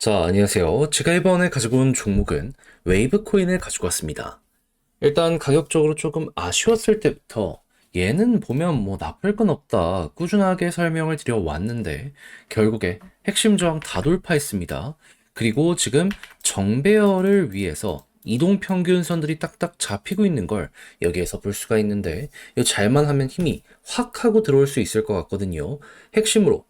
자, 안녕하세요. 제가 이번에 가지고 온 종목은 웨이브 코인을 가지고 왔습니다. 일단 가격적으로 조금 아쉬웠을 때부터 얘는 보면 뭐 나쁠 건 없다 꾸준하게 설명을 드려 왔는데 결국에 핵심 저항 다 돌파했습니다. 그리고 지금 정배열을 위해서 이동평균선들이 딱딱 잡히고 있는 걸 여기에서 볼 수가 있는데 이거 잘만 하면 힘이 확 하고 들어올 수 있을 것 같거든요. 핵심으로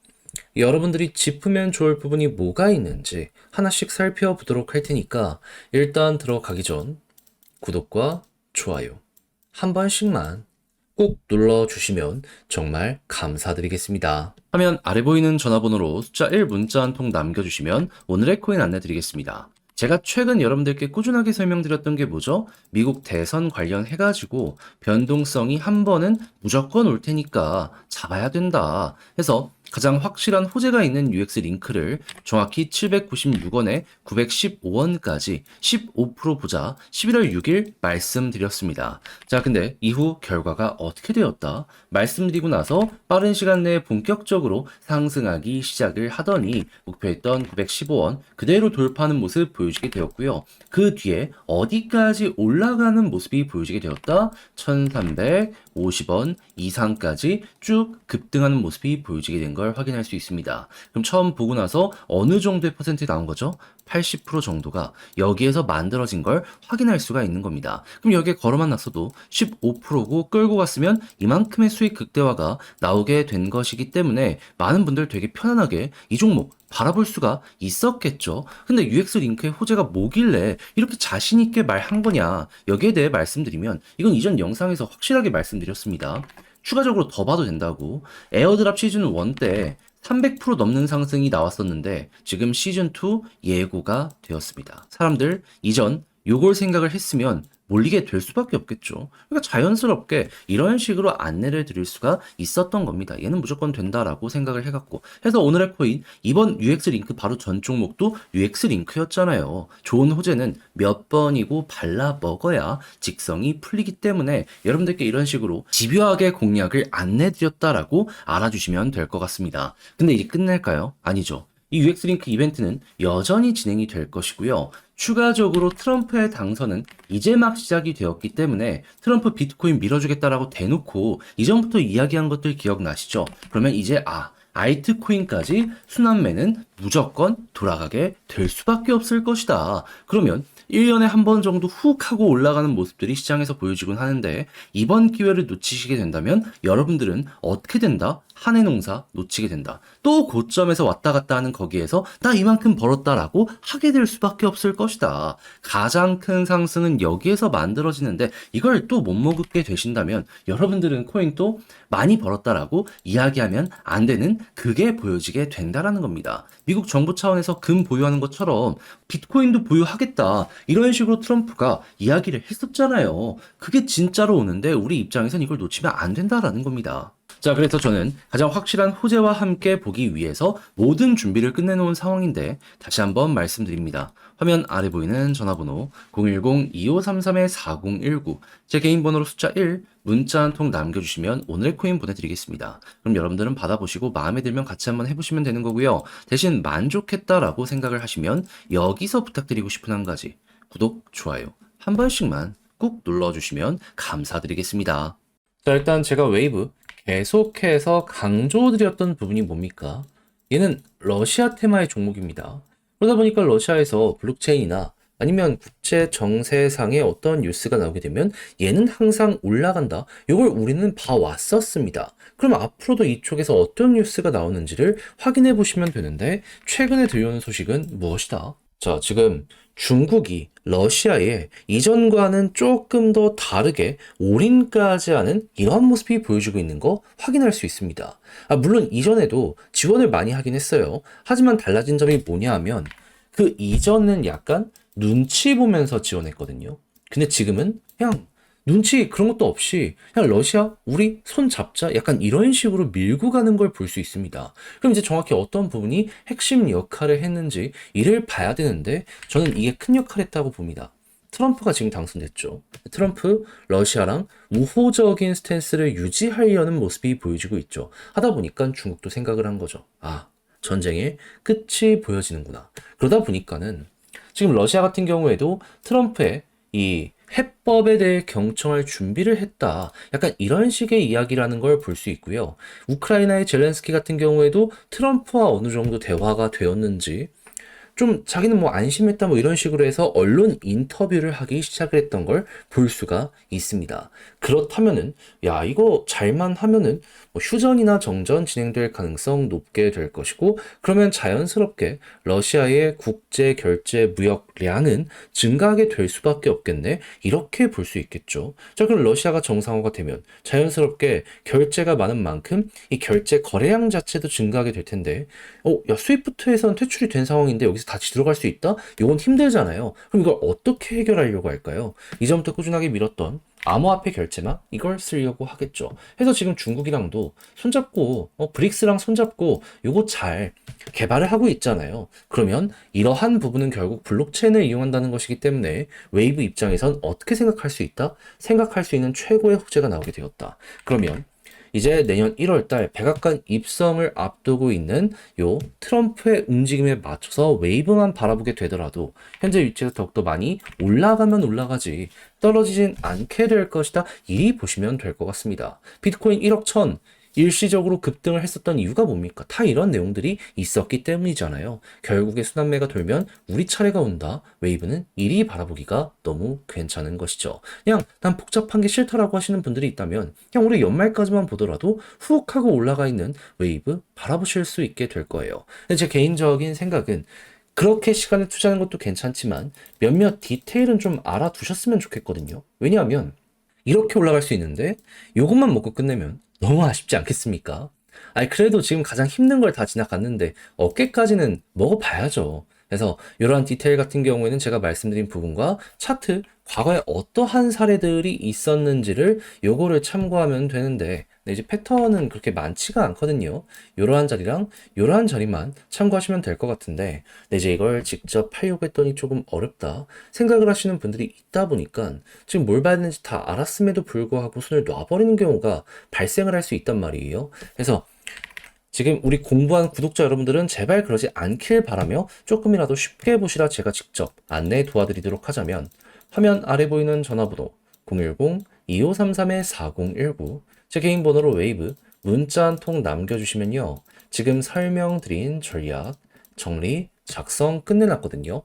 여러분들이 짚으면 좋을 부분이 뭐가 있는지 하나씩 살펴보도록 할 테니까 일단 들어가기 전 구독과 좋아요 한 번씩만 꼭 눌러주시면 정말 감사드리겠습니다. 화면 아래 보이는 전화번호로 숫자 1 문자 한 통 남겨주시면 오늘의 코인 안내드리겠습니다. 제가 최근 여러분들께 꾸준하게 설명드렸던 게 뭐죠? 미국 대선 관련해가지고 변동성이 한 번은 무조건 올 테니까 잡아야 된다 해서 가장 확실한 호재가 있는 UX 링크를 정확히 796원에 915원까지 15% 보자 11월 6일 말씀드렸습니다. 자, 근데 이후 결과가 어떻게 되었다? 말씀드리고 나서 빠른 시간 내에 본격적으로 상승하기 시작을 하더니 목표했던 915원 그대로 돌파하는 모습 보여지게 되었고요. 그 뒤에 어디까지 올라가는 모습이 보여지게 되었다? 1350원 이상까지 쭉 급등하는 모습이 보여지게 된 걸 확인할 수 있습니다. 그럼 처음 보고 나서 어느 정도의 퍼센트 나온 거죠? 80% 정도가 여기에서 만들어진 걸 확인할 수가 있는 겁니다. 그럼 여기에 걸어만 놨어도 15%고 끌고 갔으면 이만큼의 수익 극대화가 나오게 된 것이기 때문에 많은 분들 되게 편안하게 이 종목 바라볼 수가 있었겠죠. 근데 UX 링크의 호재가 뭐길래 이렇게 자신 있게 말한 거냐? 여기에 대해 말씀드리면 이건 이전 영상에서 확실하게 말씀드렸습니다. 추가적으로 더 봐도 된다고. 에어드랍 시즌 1 때 300% 넘는 상승이 나왔었는데 지금 시즌 2 예고가 되었습니다. 사람들 이전 요걸 생각을 했으면 몰리게 될 수밖에 없겠죠. 그러니까 자연스럽게 이런 식으로 안내를 드릴 수가 있었던 겁니다. 얘는 무조건 된다라고 생각을 해갖고. 해서 오늘의 코인, 이번 UX 링크 바로 전 종목도 UX 링크였잖아요. 좋은 호재는 몇 번이고 발라 먹어야 직성이 풀리기 때문에 여러분들께 이런 식으로 집요하게 공략을 안내드렸다라고 알아주시면 될 것 같습니다. 근데 이제 끝낼까요? 아니죠. 이 UX 링크 이벤트는 여전히 진행이 될 것이고요. 추가적으로 트럼프의 당선은 이제 막 시작이 되었기 때문에 트럼프 비트코인 밀어주겠다라고 대놓고 이전부터 이야기한 것들 기억나시죠? 그러면 이제 알트코인까지 순환매는 무조건 돌아가게 될 수밖에 없을 것이다. 그러면 1년에 한 번 정도 훅 하고 올라가는 모습들이 시장에서 보여지곤 하는데 이번 기회를 놓치시게 된다면 여러분들은 어떻게 된다? 한 해 농사 놓치게 된다. 또 고점에서 왔다 갔다 하는 거기에서 나 이만큼 벌었다라고 하게 될 수밖에 없을 것이다. 가장 큰 상승은 여기에서 만들어지는데 이걸 또 못 먹게 되신다면 여러분들은 코인 또 많이 벌었다라고 이야기하면 안 되는 그게 보여지게 된다라는 겁니다. 미국 정부 차원에서 금 보유하는 것처럼 비트코인도 보유하겠다. 이런 식으로 트럼프가 이야기를 했었잖아요. 그게 진짜로 오는데 우리 입장에선 이걸 놓치면 안 된다라는 겁니다. 자, 그래서 저는 가장 확실한 호재와 함께 보기 위해서 모든 준비를 끝내놓은 상황인데 다시 한번 말씀드립니다. 화면 아래 보이는 전화번호 010-2533-4019 제 개인 번호로 숫자 1 문자 한 통 남겨주시면 오늘 코인 보내드리겠습니다. 그럼 여러분들은 받아보시고 마음에 들면 같이 한번 해보시면 되는 거고요. 대신 만족했다라고 생각을 하시면 여기서 부탁드리고 싶은 한 가지 구독, 좋아요 한 번씩만 꾹 눌러주시면 감사드리겠습니다. 자, 일단 제가 웨이브 계속해서 강조드렸던 부분이 뭡니까? 얘는 러시아 테마의 종목입니다. 그러다 보니까 러시아에서 블록체인이나 아니면 국제 정세상의 어떤 뉴스가 나오게 되면 얘는 항상 올라간다. 이걸 우리는 봐왔었습니다. 그럼 앞으로도 이쪽에서 어떤 뉴스가 나오는지를 확인해 보시면 되는데 최근에 들려오는 소식은 무엇이다? 자, 지금 중국이 러시아에 이전과는 조금 더 다르게 올인까지 하는 이러한 모습이 보여지고 있는 거 확인할 수 있습니다. 물론 이전에도 지원을 많이 하긴 했어요. 하지만 달라진 점이 뭐냐 하면 그 이전은 약간 눈치 보면서 지원했거든요. 근데 지금은 그냥 눈치 그런 것도 없이 그냥 러시아 우리 손 잡자 약간 이런 식으로 밀고 가는 걸 볼 수 있습니다. 그럼 이제 정확히 어떤 부분이 핵심 역할을 했는지 이를 봐야 되는데 저는 이게 큰 역할을 했다고 봅니다. 트럼프가 지금 당선됐죠. 트럼프 러시아랑 우호적인 스탠스를 유지하려는 모습이 보여지고 있죠. 하다 보니까 중국도 생각을 한 거죠. 전쟁의 끝이 보여지는구나. 그러다 보니까는 지금 러시아 같은 경우에도 트럼프의 이 해법에 대해 경청할 준비를 했다. 약간 이런 식의 이야기라는 걸 볼 수 있고요. 우크라이나의 젤렌스키 같은 경우에도 트럼프와 어느 정도 대화가 되었는지 좀 자기는 뭐 안심했다 뭐 이런 식으로 해서 언론 인터뷰를 하기 시작을 했던 걸 볼 수가 있습니다. 그렇다면은 야 이거 잘만 하면은 뭐 휴전이나 정전 진행될 가능성 높게 될 것이고 그러면 자연스럽게 러시아의 국제 결제 무역량은 증가하게 될 수밖에 없겠네. 이렇게 볼 수 있겠죠. 자 그럼 러시아가 정상화가 되면 자연스럽게 결제가 많은 만큼 이 결제 거래량 자체도 증가하게 될 텐데 야, 스위프트에선 퇴출이 된 상황인데 여기서 다시 들어갈 수 있다? 이건 힘들잖아요. 그럼 이걸 어떻게 해결하려고 할까요? 이전부터 꾸준하게 밀었던 암호화폐 결제만 이걸 쓰려고 하겠죠. 그래서 지금 중국이랑도 손잡고, 브릭스랑 손잡고 요거 잘 개발을 하고 있잖아요. 그러면 이러한 부분은 결국 블록체인을 이용한다는 것이기 때문에 웨이브 입장에선 어떻게 생각할 수 있다? 생각할 수 있는 최고의 호재가 나오게 되었다. 그러면 이제 내년 1월 달 백악관 입성을 앞두고 있는 요 트럼프의 움직임에 맞춰서 웨이브만 바라보게 되더라도 현재 위치가 더욱더 많이 올라가면 올라가지 떨어지진 않게 될 것이다. 이리 보시면 될 것 같습니다. 비트코인 1억 천 일시적으로 급등을 했었던 이유가 뭡니까? 다 이런 내용들이 있었기 때문이잖아요. 결국에 순환매가 돌면 우리 차례가 온다. 웨이브는 이리 바라보기가 너무 괜찮은 것이죠. 그냥 난 복잡한 게 싫다라고 하시는 분들이 있다면 그냥 우리 연말까지만 보더라도 훅 하고 올라가 있는 웨이브 바라보실 수 있게 될 거예요. 근데 제 개인적인 생각은 그렇게 시간을 투자하는 것도 괜찮지만 몇몇 디테일은 좀 알아두셨으면 좋겠거든요. 왜냐하면 이렇게 올라갈 수 있는데 이것만 먹고 끝내면 너무 아쉽지 않겠습니까? 아니 그래도 지금 가장 힘든 걸 다 지나갔는데 어깨까지는 먹어봐야죠. 그래서 이러한 디테일 같은 경우에는 제가 말씀드린 부분과 차트 과거에 어떠한 사례들이 있었는지를 요거를 참고하면 되는데 이제 패턴은 그렇게 많지가 않거든요. 요러한 자리랑 요러한 자리만 참고하시면 될 것 같은데 이제 이걸 직접 하려고 했더니 조금 어렵다 생각을 하시는 분들이 있다 보니까 지금 뭘 봐야 되는지 다 알았음에도 불구하고 손을 놔버리는 경우가 발생을 할 수 있단 말이에요. 그래서 지금 우리 공부한 구독자 여러분들은 제발 그러지 않길 바라며 조금이라도 쉽게 보시라 제가 직접 안내 도와드리도록 하자면 화면 아래 보이는 전화번호 010-2533-4019 제 개인 번호로 웨이브 문자 한 통 남겨주시면요. 지금 설명드린 전략 정리 작성 끝내놨거든요.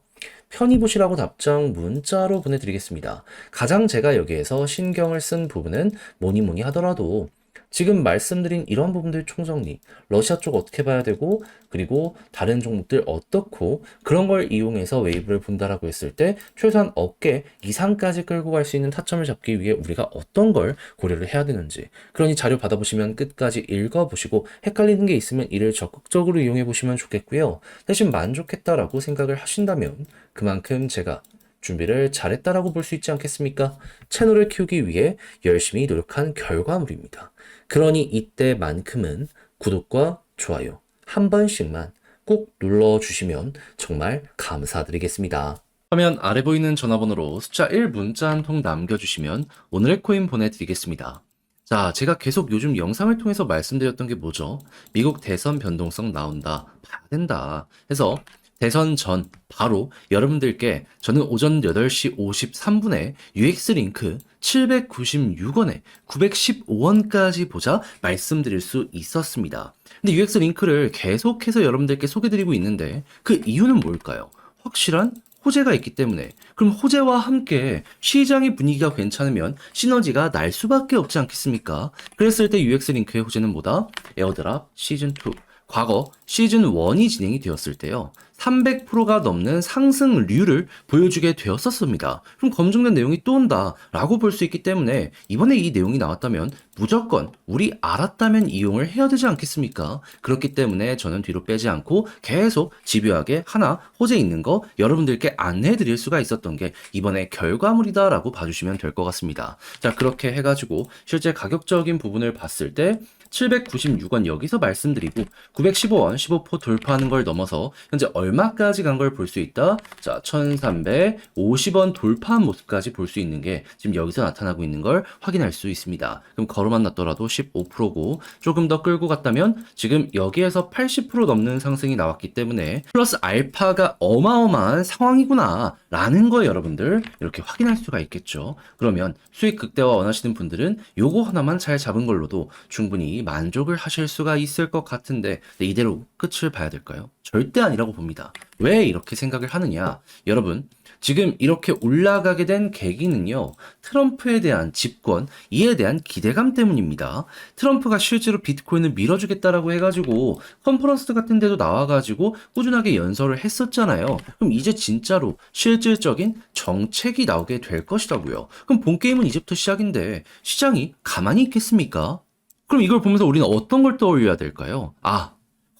편히 보시라고 답장 문자로 보내드리겠습니다. 가장 제가 여기에서 신경을 쓴 부분은 뭐니 하더라도 지금 말씀드린 이런 부분들 총정리, 러시아 쪽 어떻게 봐야 되고, 그리고 다른 종목들 어떻고, 그런 걸 이용해서 웨이브를 본다라고 했을 때, 최소한 어깨 이상까지 끌고 갈 수 있는 타점을 잡기 위해 우리가 어떤 걸 고려를 해야 되는지. 그러니 자료 받아보시면 끝까지 읽어보시고, 헷갈리는 게 있으면 이를 적극적으로 이용해 보시면 좋겠고요. 대신 만족했다라고 생각을 하신다면, 그만큼 제가 준비를 잘했다라고 볼 수 있지 않겠습니까? 채널을 키우기 위해 열심히 노력한 결과물입니다. 그러니 이때만큼은 구독과 좋아요 한 번씩만 꼭 눌러주시면 정말 감사드리겠습니다. 화면 아래 보이는 전화번호로 숫자 1 문자 한 통 남겨주시면 오늘의 코인 보내드리겠습니다. 자, 제가 계속 요즘 영상을 통해서 말씀드렸던 게 뭐죠? 미국 대선 변동성 나온다, 봐야 된다 해서 대선 전 바로 여러분들께 저는 오전 8시 53분에 UX 링크 796원에 915원까지 보자 말씀드릴 수 있었습니다. 근데 UX 링크를 계속해서 여러분들께 소개드리고 있는데 그 이유는 뭘까요? 확실한 호재가 있기 때문에. 그럼 호재와 함께 시장의 분위기가 괜찮으면 시너지가 날 수밖에 없지 않겠습니까? 그랬을 때 UX 링크의 호재는 뭐다? 에어드랍 시즌2 과거 시즌1이 진행이 되었을 때요. 300%가 넘는 상승률을 보여주게 되었었습니다. 그럼 검증된 내용이 또 온다라고 볼 수 있기 때문에 이번에 이 내용이 나왔다면 무조건 우리 알았다면 이용을 해야 되지 않겠습니까? 그렇기 때문에 저는 뒤로 빼지 않고 계속 집요하게 하나 호재 있는 거 여러분들께 안내해 드릴 수가 있었던 게 이번에 결과물이다라고 봐주시면 될 것 같습니다. 자, 그렇게 해가지고 실제 가격적인 부분을 봤을 때 796원 여기서 말씀드리고 915원 15포 돌파하는 걸 넘어서 현재 얼마까지 간 걸 볼 수 있다? 자, 1350원 돌파한 모습까지 볼 수 있는 게 지금 여기서 나타나고 있는 걸 확인할 수 있습니다. 그럼 걸음만 났더라도 15%고 조금 더 끌고 갔다면 지금 여기에서 80% 넘는 상승이 나왔기 때문에 플러스 알파가 어마어마한 상황이구나 라는 거 여러분들 이렇게 확인할 수가 있겠죠. 그러면 수익 극대화 원하시는 분들은 요거 하나만 잘 잡은 걸로도 충분히 만족을 하실 수가 있을 것 같은데 이대로 끝을 봐야 될까요? 절대 아니라고 봅니다. 왜 이렇게 생각을 하느냐? 여러분, 지금 이렇게 올라가게 된 계기는요, 트럼프에 대한 집권, 이에 대한 기대감 때문입니다. 트럼프가 실제로 비트코인을 밀어주겠다라고 해가지고 컨퍼런스 같은 데도 나와가지고 꾸준하게 연설을 했었잖아요. 그럼 이제 진짜로 실질적인 정책이 나오게 될 것이라고요. 그럼 본 게임은 이제부터 시작인데 시장이 가만히 있겠습니까? 그럼 이걸 보면서 우리는 어떤 걸 떠올려야 될까요?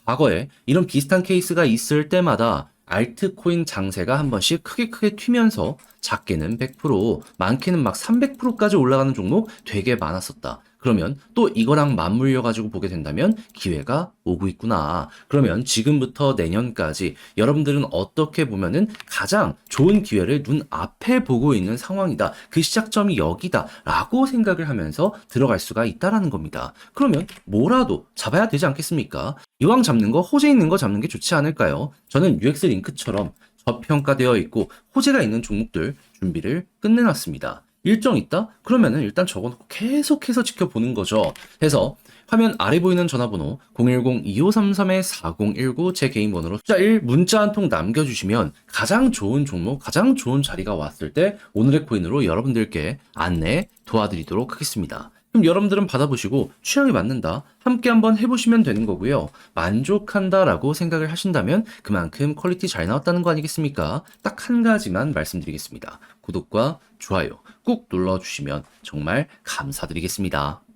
과거에 이런 비슷한 케이스가 있을 때마다 알트코인 장세가 한 번씩 크게 튀면서 작게는 100%, 많게는 막 300%까지 올라가는 종목 되게 많았었다. 그러면 또 이거랑 맞물려 가지고 보게 된다면 기회가 오고 있구나. 그러면 지금부터 내년까지 여러분들은 어떻게 보면은 가장 좋은 기회를 눈앞에 보고 있는 상황이다. 그 시작점이 여기다 라고 생각을 하면서 들어갈 수가 있다라는 겁니다. 그러면 뭐라도 잡아야 되지 않겠습니까? 이왕 잡는 거 호재 있는 거 잡는 게 좋지 않을까요? 저는 UX 링크처럼 저평가되어 있고 호재가 있는 종목들 준비를 끝내놨습니다. 일정 있다? 그러면은 일단 적어놓고 계속해서 지켜보는 거죠. 해서 화면 아래 보이는 전화번호 010-2533-4019 제 개인 번호로 숫자 1 문자 한 통 남겨주시면 가장 좋은 종목, 가장 좋은 자리가 왔을 때 오늘의 코인으로 여러분들께 안내 도와드리도록 하겠습니다. 그럼 여러분들은 받아보시고 취향에 맞는다, 함께 한번 해보시면 되는 거고요. 만족한다라고 생각을 하신다면 그만큼 퀄리티 잘 나왔다는 거 아니겠습니까? 딱 한 가지만 말씀드리겠습니다. 구독과 좋아요 꾹 눌러주시면 정말 감사드리겠습니다.